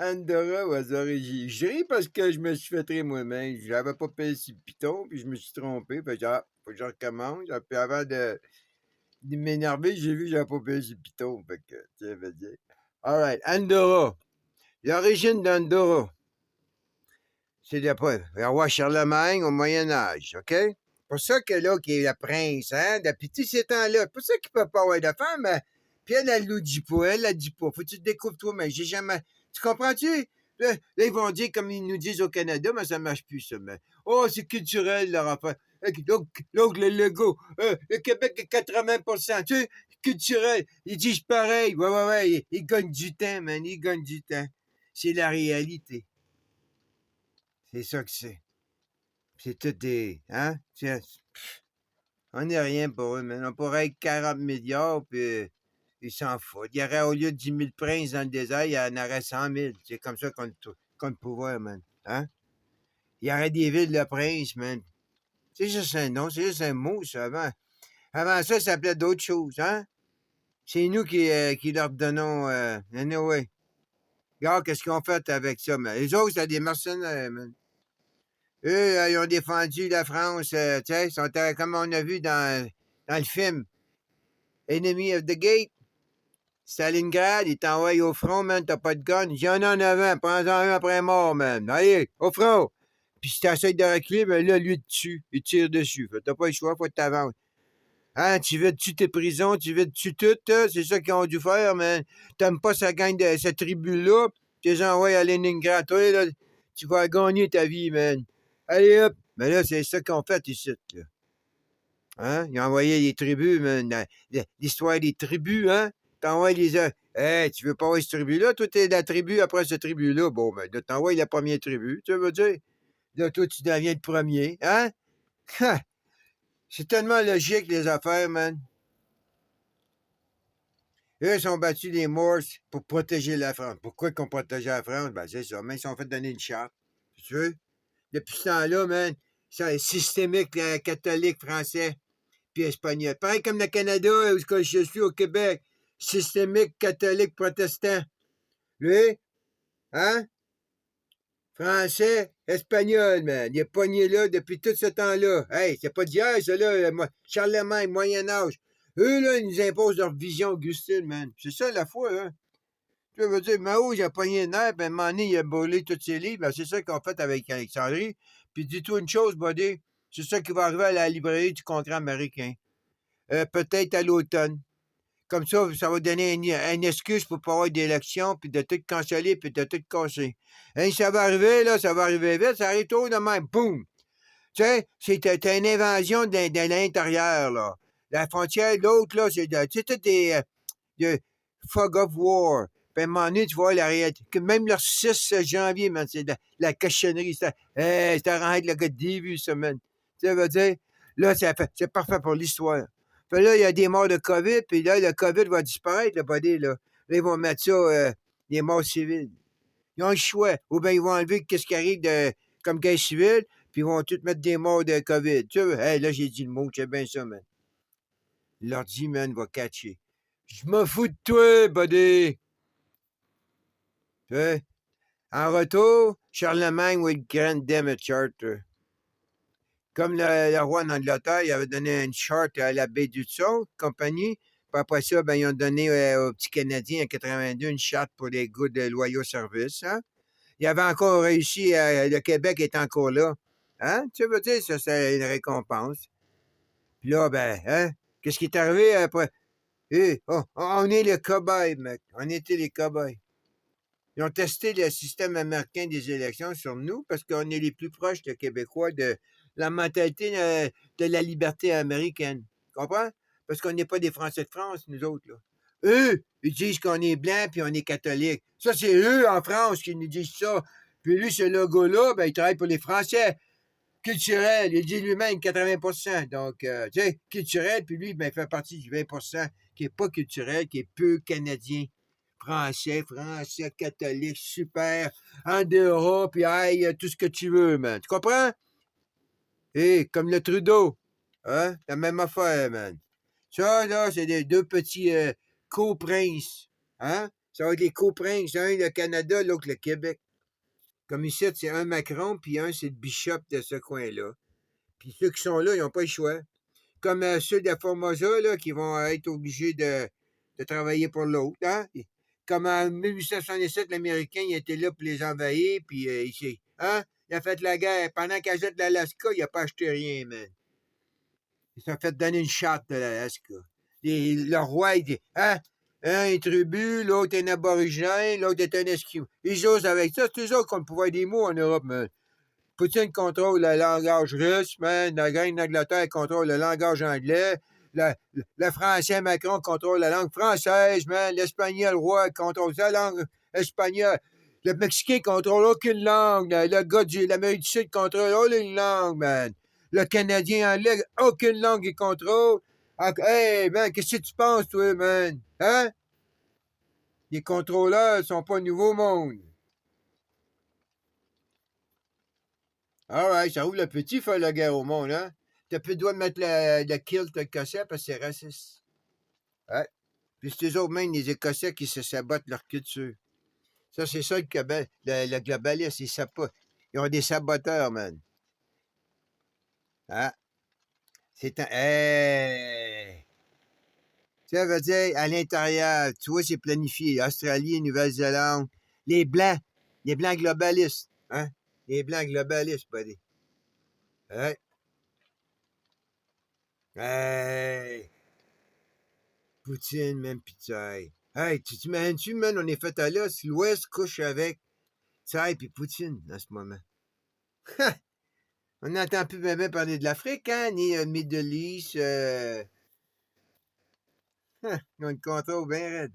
Andorra au hasard, je ris parce que je me suis fait rire moi-même. J'avais pas payé sur le piton, puis je me suis trompé. Fait que j'ai dit, ah, faut que je recommence. Puis avant de m'énerver, j'ai vu que j'avais pas payé sur le piton. Fait que, tu sais, veux dire. All right, Andorra. L'origine d'Andorra, c'est d'après le roi Charlemagne au Moyen-Âge, OK? Pour ça que là, qui est le prince, hein, depuis tous ces temps-là, pour ça qu'il peut pas avoir de femme, puis elle le dit pas, elle la dit pas. Faut que tu te découvres toi, mais j'ai jamais. Tu comprends-tu? Là, ils vont dire comme ils nous disent au Canada, mais ça marche plus, ça. Mais, oh, c'est culturel, leur affaire. Donc, le logo, le Québec est 80%, tu sais, culturel. Ils disent pareil. Ouais, ils gagnent du temps, man, ils gagnent du temps. C'est la réalité. C'est ça que c'est. C'est tout des. Hein? On n'est rien pour eux, man. On pourrait être 40 milliards, puis ils s'en foutent. Il y aurait, au lieu de 10 000 princes dans le désert, il y en aurait 100 000. C'est comme ça qu'on le pouvoir, man. Hein? Il y aurait des villes de princes, man. C'est juste un nom, c'est juste un mot, ça. Avant ça s'appelait d'autres choses, hein? C'est nous qui leur donnons. Anyway. Regarde, qu'est-ce qu'ils ont fait avec ça, man. Les autres, c'est des mercenaires, man. Eux, ils ont défendu la France, tu sais, comme on a vu dans le film Enemy of the Gate. Stalingrad, il t'envoie au front, man, t'as pas de gun. J'en en avant, prends-en un après mort, man. Allez, au front. Puis si t'essayes de reculer, ben là, lui, il tire dessus. Fait t'as pas le choix, faut que t'avances. Hein, tu veux tuer tes prisons, tu veux tuer tout, c'est ça qu'ils ont dû faire, man. T'aimes pas sa gang de cette tribu-là, tu les envoies à Leningrad. Toi, là, tu vas gagner ta vie, man. Allez, hop. Mais là, c'est ça qu'ils ont fait ici, là. Hein? Ils ont envoyé des tribus, man. L'histoire des tribus, hein? T'envoies les. Hey, tu veux pas avoir cette tribu-là? Toi, t'es la tribu après cette tribu-là. Bon, ben, là, t'envoies la première tribu, tu veux dire? Là, toi, tu deviens le premier, hein? C'est tellement logique, les affaires, man. Eux, ils ont battu les Morses pour protéger la France. Pourquoi qu'on protégeait la France? Ben, c'est ça. Mais ils sont fait donner une charte. Tu veux? Depuis ce temps-là, man, c'est systémique, catholique, français, puis espagnol. Pareil comme le Canada, où je suis au Québec. Systémique, catholique, protestant. Lui, hein? Français, espagnol, man. Il est pogné là depuis tout ce temps-là. Hey, c'est pas d'hier, ça, là. Charlemagne, Moyen-Âge. Eux, là, ils nous imposent leur vision augustine, man. C'est ça, la foi, hein? Tu veux dire, Mao, il a pogné une nerf, ben, à un moment donné, il a brûlé tous ses livres. Ben, c'est ça qu'on fait avec Alexandrie. Puis dis-toi une chose, buddy. C'est ça qui va arriver à la librairie du Congrès américain. Peut-être à l'automne. Comme ça va donner une excuse pour pas avoir d'élection, puis de tout canceller, puis de tout casser. Hein, ça va arriver, là, ça va arriver vite, ça arrive tôt de même. Boum! Tu sais, t'as une invasion de l'intérieur, là. La frontière, l'autre, là, c'est tu sais, tout des fog of war. Puis à un moment donné, tu vois la réalité. Que même le 6 janvier, man, c'est de la cochonnerie. C'était arrêté le gars de début, ça, man. Tu sais, veut dire, là, c'est parfait pour l'histoire. Puis là, il y a des morts de COVID, puis là, le COVID va disparaître, le body, là. Là, ils vont mettre ça, des morts civiles. Ils ont le choix. Ou bien ils vont enlever ce qui arrive comme guerre civile, puis ils vont tout mettre des morts de COVID. Tu sais, hey, là, j'ai dit le mot, c'est bien ça, man. L'ordi, man, va catcher. Je m'en fous de toi, buddy. Tu sais? En retour, Charlemagne will grant them a charter. Comme le roi d'Angleterre, il avait donné une charte à la baie du Son, compagnie. Puis après ça, ben, ils ont donné aux petits Canadiens en 82 une charte pour les goûts de loyaux services. Hein? Il avait encore réussi, le Québec est encore là. Hein? Tu veux dire, ça, c'est une récompense. Puis là, ben, hein? Qu'est-ce qui est arrivé après? On est les cobayes, mec. On était les cobayes. Ils ont testé le système américain des élections sur nous parce qu'on est les plus proches, les Québécois, de la mentalité de la liberté américaine. Tu comprends? Parce qu'on n'est pas des Français de France, nous autres, là. Eux, ils disent qu'on est blanc puis on est catholique. Ça, c'est eux en France qui nous disent ça. Puis lui, ce logo-là, ben, il travaille pour les Français. Culturel, il dit lui-même 80%. Donc, tu sais, culturel, puis lui, ben, il fait partie du 20% qui n'est pas culturel, qui est peu canadien. Français, catholique, super, en dehors, puis aïe, tout ce que tu veux, man. Tu comprends? Comme le Trudeau. Hein? La même affaire, man. Ça, là, c'est des deux petits co-princes. Hein? Ça va être les coprinces. Un, le Canada, l'autre, le Québec. Comme ici, c'est un Macron, puis un, c'est le Bishop de ce coin-là. Puis ceux qui sont là, ils n'ont pas le choix. Comme ceux de Formosa, là, qui vont être obligés de travailler pour l'autre. Hein? Comme en 1867, l'Américain, il était là pour les envahir, puis hein? Il a fait la guerre. Pendant qu'il achète l'Alaska, il n'a pas acheté rien, man. Il s'est fait donner une charte de l'Alaska. Le roi, il dit, hein? Un est tribu, l'autre est un aborigène, l'autre est un esquimau. Ils osent avec ça. C'est eux autres qui ont le pouvoir des mots en Europe, man. Poutine contrôle le langage russe, man. La reine d'Angleterre contrôle le langage anglais. Le français Macron contrôle la langue française, man. L'espagnol roi contrôle la langue espagnole. Le Mexicain contrôle aucune langue. Le gars de l'Amérique du Sud contrôle aucune langue, man. Le Canadien anglais, aucune langue il contrôle. Hey, man, qu'est-ce que tu penses, toi, man? Hein? Les contrôleurs sont pas nouveau monde. Alright, ça ouvre le petit faire la guerre au monde, hein? T'as plus le droit de mettre le kilt écossais parce que c'est raciste. Ouais. Puis c'est eux autres même, les Écossais, qui se sabotent leur culture. Ça, c'est ça le globaliste, ils savent pas. Ils ont des saboteurs, man. Hein? C'est un. Hey! Ça veut dire, à l'intérieur, tu vois, c'est planifié. Australie, Nouvelle-Zélande. Les Blancs. Les Blancs globalistes. Hein? Les Blancs globalistes, buddy. Hey! Hey! Poutine, même pizza. Hey, tu t'imagines-tu, man, on est fait à l'os, l'Ouest couche avec Tsai puis Poutine en ce moment. On n'entend plus même parler de l'Afrique, hein, ni Middle East. On le contrôle bien raide.